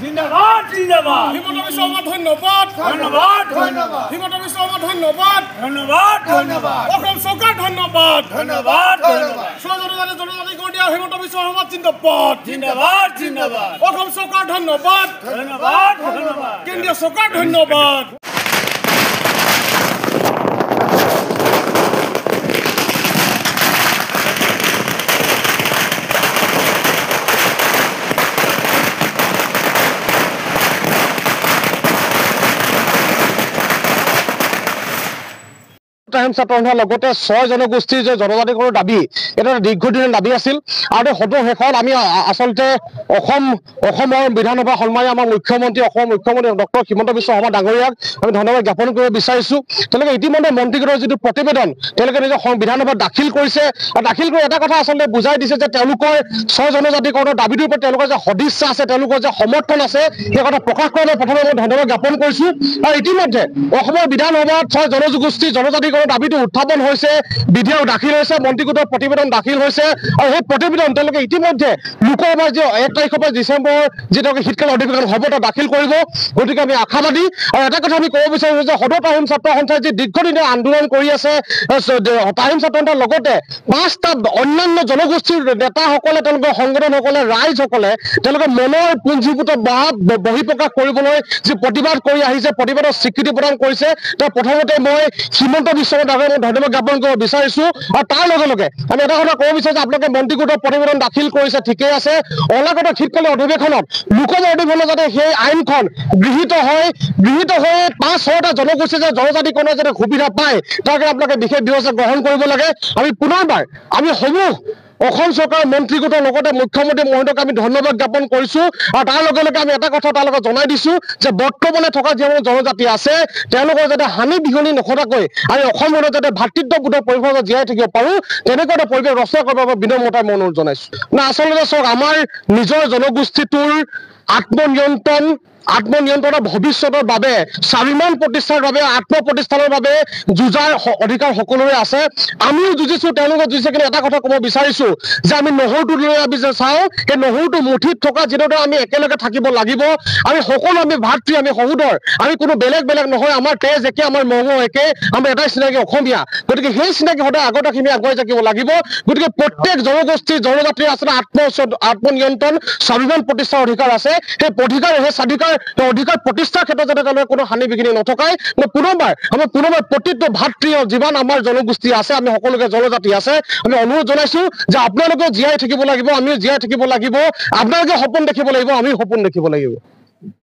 জিন্দাবাদ জিন্দাবাদ হিমন্ত বিশ্ব শৰ্মা ধন্যবাদ ধন্যবাদ ধন্যবাদ হিমন্ত বিশ্ব শৰ্মা ধন্যবাদ ধন্যবাদ ধন্যবাদ অসম চৰকাৰ ধন্যবাদ ধন্যবাদ ধন্যবাদ জনজাতি কৰি দিয়া হিমন্ত বিশ্ব শৰ্মা জিন্দাবাদ জিন্দাবাদ জিন্দাবাদ অসম চৰকাৰ ধন্যবাদ ধন্যবাদ ধন্যবাদ কেন্দ্ৰীয় চৰকাৰ ধন্যবাদ ছাত্ৰ সন্থাৰ লগতে 6 জনগোষ্ঠীৰ যে জনজাতিকৰণৰ দাবী এটা দীৰ্ঘদিনৰ দাবী আছিল আৰু হয়তো শেষত আমি আচলতে অসমৰ বিধানসভা সন্মানীয় আমাৰ মুখ্যমন্ত্ৰী ডক্টৰ হিমন্ত বিশ্ব শৰ্মা ডাঙৰীয়াক আমি ধন্যবাদ জ্ঞাপন কৰিব বিচাৰিছোঁ। তেওঁলোকে ইতিমধ্যে মন্ত্ৰীগোটৰ যিটো প্ৰতিবেদন তেওঁলোকে নিজৰ বিধানসভাত দাখিল কৰিছে আৰু দাখিল কৰি এটা কথা আচলতে বুজাই দিছে যে তেওঁলোকৰ 6 জনজাতিকৰণৰ দাবীটোৰ ওপৰত তেওঁলোকৰ যে সদিচ্ছা আছে তেওঁলোকৰ যে সমৰ্থন আছে সেই কথা প্ৰকাশ কৰিবলৈ প্ৰথমে মই ধন্যবাদ জ্ঞাপন কৰিছোঁ। আৰু ইতিমধ্যে অসমৰ বিধানসভাত 6 জনগোষ্ঠী জনজাতিকৰণৰ দাবীটো উত্থাপন হৈছে, বিধেয়ক দাখিল হৈছে, মন্ত্ৰীগোটৰ প্ৰতিবেদন দাখিল হৈছে আৰু সেই প্ৰতিবেদন তেওঁলোকে ইতিমধ্যে লোকসভাৰ যে 1 তাৰিখৰ পৰা ডিচেম্বৰৰ যি তেওঁলোকে শীতকালীন অধিৱেশন হ'ব তাত দাখিল কৰিব। গতিকে আমি আশাবাদী আৰু এটা কথা আমি ক'ব বিচাৰিছোঁ যে সদৌ তাহিম ছাত্ৰ সন্থাই যি দীৰ্ঘদিনীয়া আন্দোলন কৰি আছে তাহিম ছাত্ৰ সন্থাৰ লগতে 5টা অন্যান্য জনগোষ্ঠীৰ নেতাসকলে তেওঁলোকৰ সংগঠনসকলে ৰাইজসকলে তেওঁলোকে মনৰ পুঞ্জীভূত বহিঃপ্ৰকাশ কৰিবলৈ যি প্ৰতিবাদ কৰি আহিছে প্ৰতিবাদৰ স্বীকৃতি প্ৰদান কৰিছে তাৰ প্ৰথমতে মই হিমন্ত বিশ্ব ডাঙৰীয়াক ধন্যবাদ জ্ঞাপন কৰিব বিচাৰিছোঁ। আৰু তাৰ লগে লগে আমি এটা কথা ক'ব বিচাৰিছোঁ যে আপোনালোকে মন্ত্ৰীগোটৰ প্ৰতিবেদন দাখিল কৰিছে ঠিকেই আছে, অনাগত শীতকালীন অধিৱেশনত লোকসভা অধিৱেশনত যাতে সেই আইনখন গৃহীত হৈ 5-6টা জনগোষ্ঠী যে জনজাতিকৰণৰ যাতে সুবিধা পায় তাৰ কাৰণে আপোনালোকে বিশেষ ব্যৱস্থা গ্ৰহণ কৰিব লাগে। আমি পুনৰবাৰ আমি সমূহ অসম চৰকাৰৰ মন্ত্ৰীগোটৰ লগতে মুখ্যমন্ত্ৰী মহোদয়ক আমি ধন্যবাদ জ্ঞাপন কৰিছোঁ। আৰু তাৰ লগে লগে আমি এটা কথা তাৰ লগত জনাই দিছোঁ যে বৰ্তমানে থকা যিসমূহ জনজাতি আছে তেওঁলোকৰ যাতে হানি বিঘনি নঘটাকৈ আমি অসমখনত যাতে ভাতৃত্ববোধৰ পৰিৱেশত জীয়াই থাকিব পাৰোঁ তেনেকুৱা এটা পৰিৱেশ ৰচনা কৰাৰ বাবে বিনম্ৰতাৰে মই অনুৰোধ জনাইছোঁ। আচলতে চাওক আমাৰ নিজৰ জনগোষ্ঠীটোৰ আত্মনিয়ন্ত্ৰণৰ ভৱিষ্যতৰ বাবে স্বাভিমান প্ৰতিষ্ঠাৰ বাবে আত্মপ্ৰতিষ্ঠানৰ বাবে যুঁজাৰ অধিকাৰ সকলোৰে আছে। আমিও যুঁজিছোঁ তেওঁলোকে যুঁজিছে, কিন্তু এটা কথা ক'ব বিচাৰিছোঁ যে আমি নহৰুটো লৈ আমি যে চাওঁ সেই নহৰুটো মুঠিত থকা যিদৰে আমি একেলগে থাকিব লাগিব। আমি সকলো আমি ভাতৃ আমি সহোদৰ, আমি কোনো বেলেগ নহয়, আমাৰ তেজ একে আমাৰ মঙহ একে, আমাৰ এটাই চিনাকি অসমীয়া। গতিকে সেই চিনাকি সদায় আগত ৰাখি আমি আগুৱাই থাকিব লাগিব। গতিকে প্ৰত্যেক জনগোষ্ঠী জনজাতিৰ আচলতে আত্মনিয়ন্ত্ৰণ স্বাভিমান প্ৰতিষ্ঠাৰ অধিকাৰ আছে। সেই অধিকাৰ প্ৰতিষ্ঠাৰ ক্ষেত্ৰত যাতে তেওঁলোকে কোনো হানি বিঘিনি নথকাই মই পুনৰবাৰ প্ৰতিটো ভাতৃ যিমান আমাৰ জনগোষ্ঠী আছে আমি সকলোকে জনজাতি আছে আমি অনুৰোধ জনাইছোঁ যে আপোনালোকেও জীয়াই থাকিব লাগিব, আমিও জীয়াই থাকিব লাগিব, আপোনালোকে সপোন দেখিব লাগিব, আমিও সপোন দেখিব লাগিব।